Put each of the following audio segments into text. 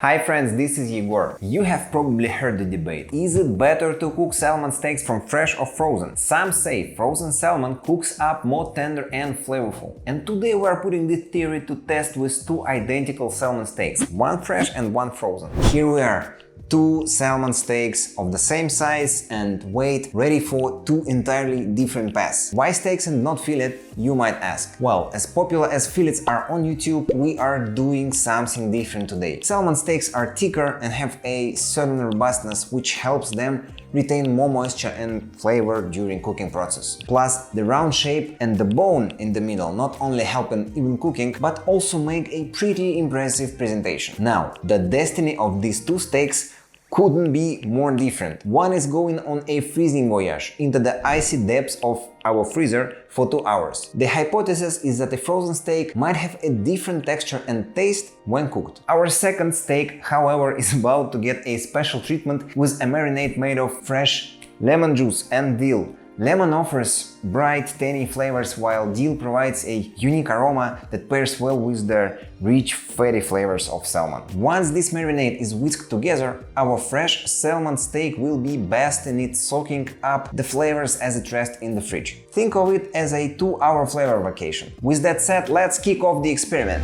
Hi friends, this is Yegor. You have probably heard the debate. Is it better to cook salmon steaks from fresh or frozen? Some say frozen salmon cooks up more tender and flavorful. And today we are putting this theory to test with two identical salmon steaks, one fresh and one frozen. Here we are. Two salmon steaks of the same size and weight, ready for two entirely different paths. Why steaks and not fillet, you might ask? Well, as popular as fillets are on YouTube, we are doing something different today. Salmon steaks are thicker and have a certain robustness which helps them retain more moisture and flavor during cooking process. Plus, the round shape and the bone in the middle not only help in even cooking, but also make a pretty impressive presentation. Now, the destiny of these two steaks couldn't be more different. One is going on a freezing voyage into the icy depths of our freezer for 2 hours. The hypothesis is that a frozen steak might have a different texture and taste when cooked. Our second steak, however, is about to get a special treatment with a marinade made of fresh lemon juice and dill. Lemon offers bright, tangy flavors, while dill provides a unique aroma that pairs well with the rich, fatty flavors of salmon. Once this marinade is whisked together, our fresh salmon steak will be best in it, soaking up the flavors as it rests in the fridge. Think of it as a 2-hour flavor vacation. With that said, let's kick off the experiment.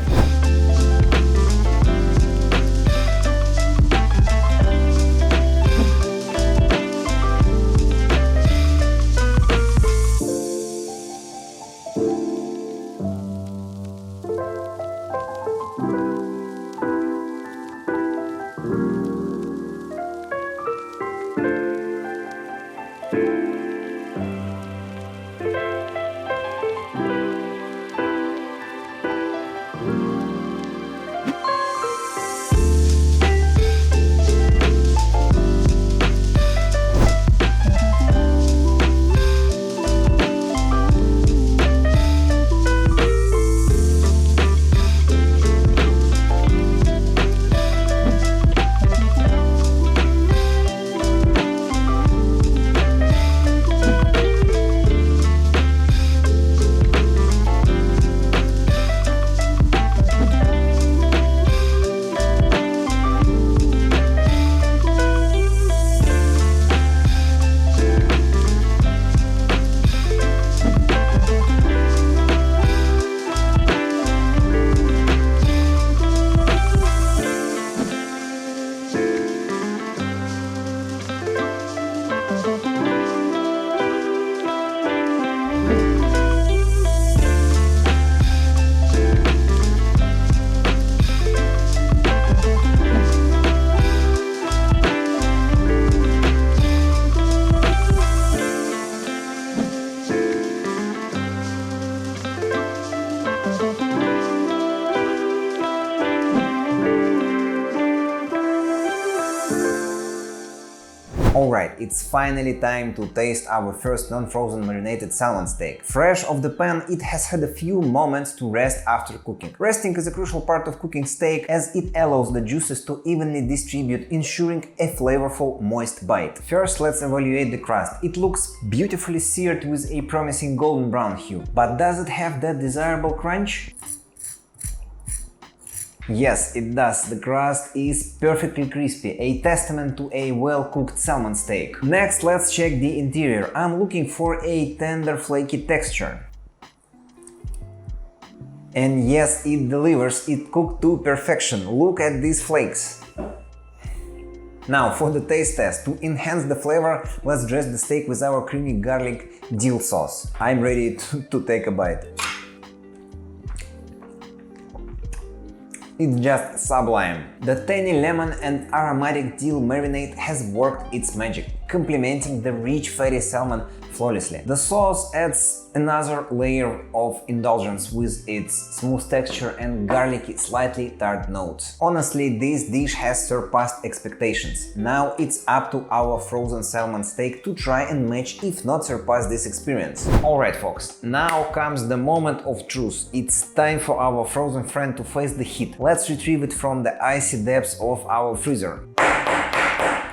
Alright, it's finally time to taste our first non-frozen marinated salmon steak. Fresh off the pan, it has had a few moments to rest after cooking. Resting is a crucial part of cooking steak as it allows the juices to evenly distribute, ensuring a flavorful, moist bite. First, let's evaluate the crust. It looks beautifully seared with a promising golden brown hue. But does it have that desirable crunch? Yes, it does. The crust is perfectly crispy, a testament to a well-cooked salmon steak. Next, let's check the interior. I'm looking for a tender, flaky texture. And yes, it delivers. It cooked to perfection. Look at these flakes. Now for the taste test. To enhance the flavor, let's dress the steak with our creamy garlic dill sauce. I'm ready to take a bite. It's just sublime. The tangy lemon and aromatic dill marinade has worked its magic, complementing the rich fatty salmon flawlessly. The sauce adds another layer of indulgence with its smooth texture and garlicky, slightly tart notes. Honestly, this dish has surpassed expectations. Now it's up to our frozen salmon steak to try and match, if not surpass, this experience. Alright folks, now comes the moment of truth. It's time for our frozen friend to face the heat. Let's retrieve it from the icy depths of our freezer.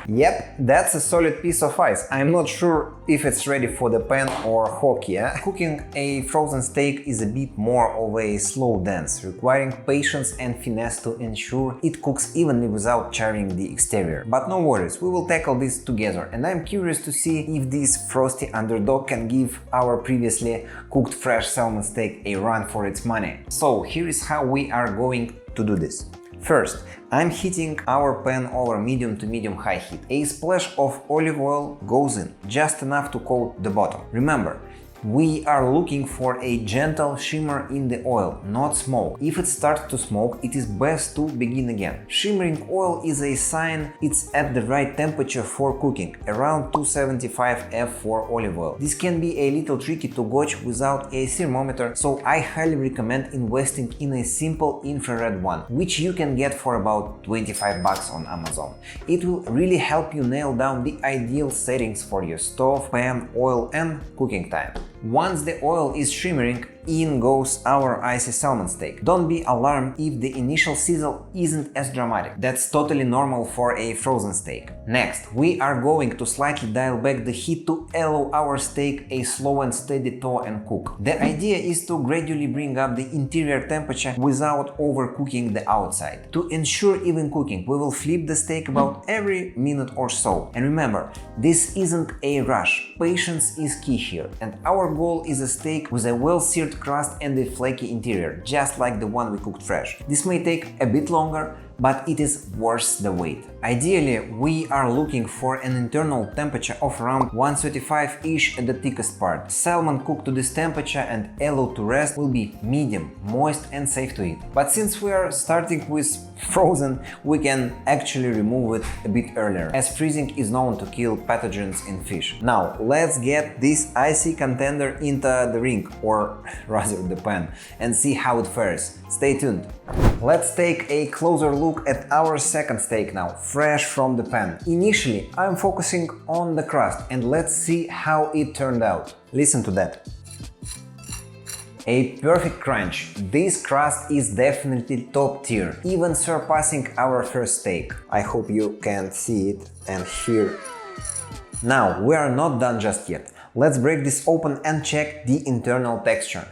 Yep, that's a solid piece of ice. I'm not sure if it's ready for the pan or hockey. Cooking a frozen steak is a bit more of a slow dance, requiring patience and finesse to ensure it cooks evenly without charring the exterior. But no worries, we will tackle this together, and I'm curious to see if this frosty underdog can give our previously cooked fresh salmon steak a run for its money. So here is how we are going to do this. First, I'm heating our pan over medium to medium high heat. A splash of olive oil goes in, just enough to coat the bottom. Remember, we are looking for a gentle shimmer in the oil, not smoke. If it starts to smoke, it is best to begin again. Shimmering oil is a sign it's at the right temperature for cooking, around 275 F for olive oil. This can be a little tricky to gauge without a thermometer, so I highly recommend investing in a simple infrared one, which you can get for about 25 bucks on Amazon. It will really help you nail down the ideal settings for your stove, pan, oil and cooking time. Once the oil is shimmering, in goes our icy salmon steak. Don't be alarmed if the initial sizzle isn't as dramatic. That's totally normal for a frozen steak. Next, we are going to slightly dial back the heat to allow our steak a slow and steady thaw and cook. The idea is to gradually bring up the interior temperature without overcooking the outside. To ensure even cooking, we will flip the steak about every minute or so. And remember, this isn't a rush. Patience is key here. And our goal is a steak with a well-seared crust and a flaky interior, just like the one we cooked fresh. This may take a bit longer, but it is worth the wait. Ideally, we are looking for an internal temperature of around 135-ish at the thickest part. Salmon cooked to this temperature and allowed to rest will be medium, moist and safe to eat. But since we are starting with frozen, we can actually remove it a bit earlier, as freezing is known to kill pathogens in fish. Now, let's get this icy contender into the ring, or rather the pan, and see how it fares. Stay tuned. Let's take a closer look at our second steak now, fresh from the pan. Initially, I'm focusing on the crust, and let's see how it turned out. Listen to that. A perfect crunch. This crust is definitely top tier, even surpassing our first steak. I hope you can see it and hear. Now, we are not done just yet. Let's break this open and check the internal texture.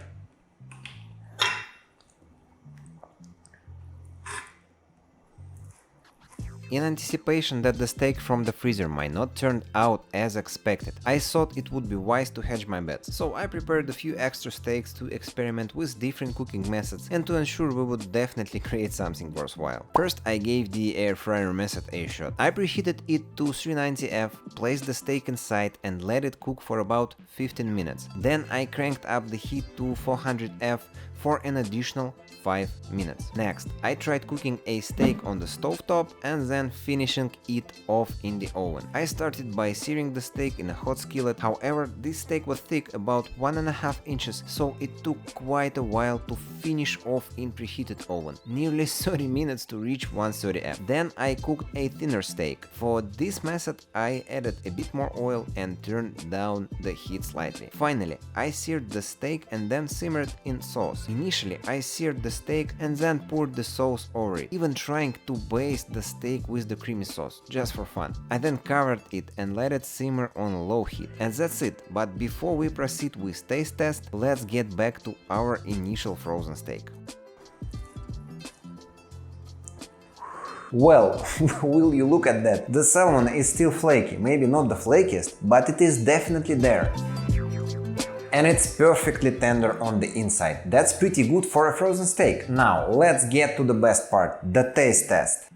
In anticipation that the steak from the freezer might not turn out as expected, I thought it would be wise to hedge my bets, so I prepared a few extra steaks to experiment with different cooking methods and to ensure we would definitely create something worthwhile. First, I gave the air fryer method a shot. I preheated it to 390 F, placed the steak inside and let it cook for about 15 minutes. Then I cranked up the heat to 400 F for an additional 5 minutes. Next, I tried cooking a steak on the stovetop and then finishing it off in the oven. I started by searing the steak in a hot skillet, however, this steak was thick, about 1.5 inches, so it took quite a while to finish off in preheated oven, nearly 30 minutes to reach 130 F. Then I cooked a thinner steak. For this method, I added a bit more oil and turned down the heat slightly. Finally, I seared the steak and then simmered in sauce. Initially, I seared the steak and then poured the sauce over it, even trying to baste the steak with the creamy sauce, just for fun. I then covered it and let it simmer on low heat. And that's it, but before we proceed with taste test, let's get back to our initial frozen steak. Well, will you look at that? The salmon is still flaky, maybe not the flakiest, but it is definitely there. And it's perfectly tender on the inside. That's pretty good for a frozen steak. Now, let's get to the best part, the taste test.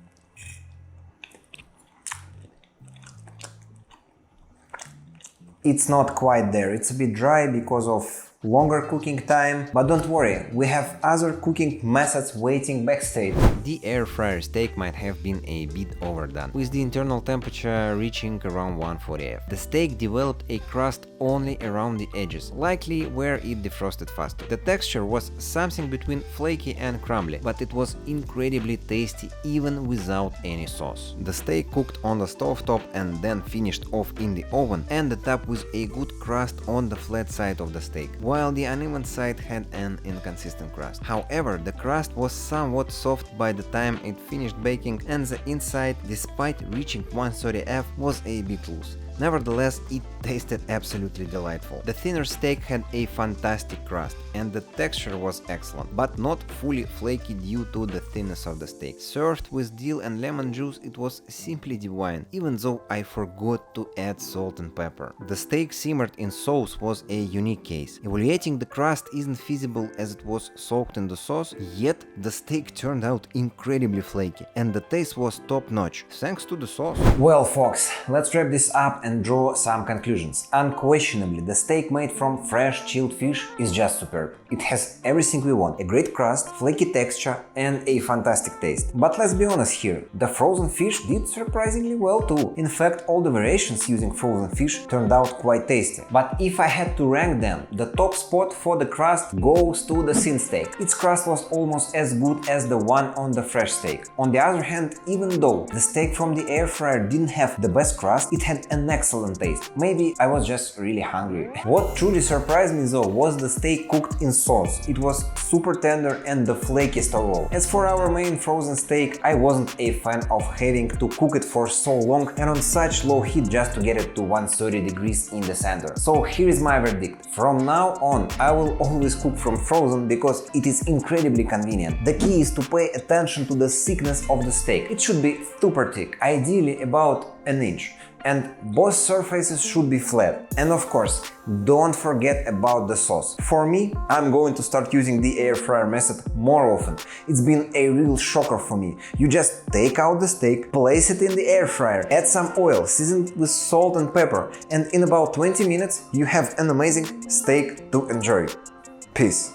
It's not quite there, it's a bit dry because of longer cooking time, but don't worry, we have other cooking methods waiting backstage. The air fryer steak might have been a bit overdone, with the internal temperature reaching around 140 F. The steak developed a crust only around the edges, likely where it defrosted faster. The texture was something between flaky and crumbly, but it was incredibly tasty even without any sauce. The steak cooked on the stovetop and then finished off in the oven, ended up with a good crust on the flat side of the steak. while the uneven side had an inconsistent crust. However, the crust was somewhat soft by the time it finished baking, and the inside, despite reaching 130F, was a bit loose. Nevertheless, it tasted absolutely delightful. The thinner steak had a fantastic crust, and the texture was excellent, but not fully flaky due to the thinness of the steak. Served with dill and lemon juice, it was simply divine, even though I forgot to add salt and pepper. The steak simmered in sauce was a unique case. Evaluating the crust isn't feasible as it was soaked in the sauce, yet the steak turned out incredibly flaky, and the taste was top-notch, thanks to the sauce. Well, folks, let's wrap this up and draw some conclusions. Unquestionably, the steak made from fresh chilled fish is just superb. It has everything we want: a great crust, flaky texture, and a fantastic taste. But let's be honest here, the frozen fish did surprisingly well too. In fact, all the variations using frozen fish turned out quite tasty. But if I had to rank them, the top spot for the crust goes to the thin steak. Its crust was almost as good as the one on the fresh steak. On the other hand, even though the steak from the air fryer didn't have the best crust, it had an excellent taste. Maybe I was just really hungry. What truly surprised me though was the steak cooked in sauce. It was super tender and the flakiest of all. As for our main frozen steak, I wasn't a fan of having to cook it for so long and on such low heat just to get it to 130 degrees in the center. So here is my verdict. From now on, I will always cook from frozen because it is incredibly convenient. The key is to pay attention to the thickness of the steak. It should be super thick, ideally about an inch. And both surfaces should be flat. And of course, don't forget about the sauce. For me, I'm going to start using the air fryer method more often. It's been a real shocker for me. You just take out the steak, place it in the air fryer, add some oil, seasoned with salt and pepper, and in about 20 minutes you have an amazing steak to enjoy. Peace.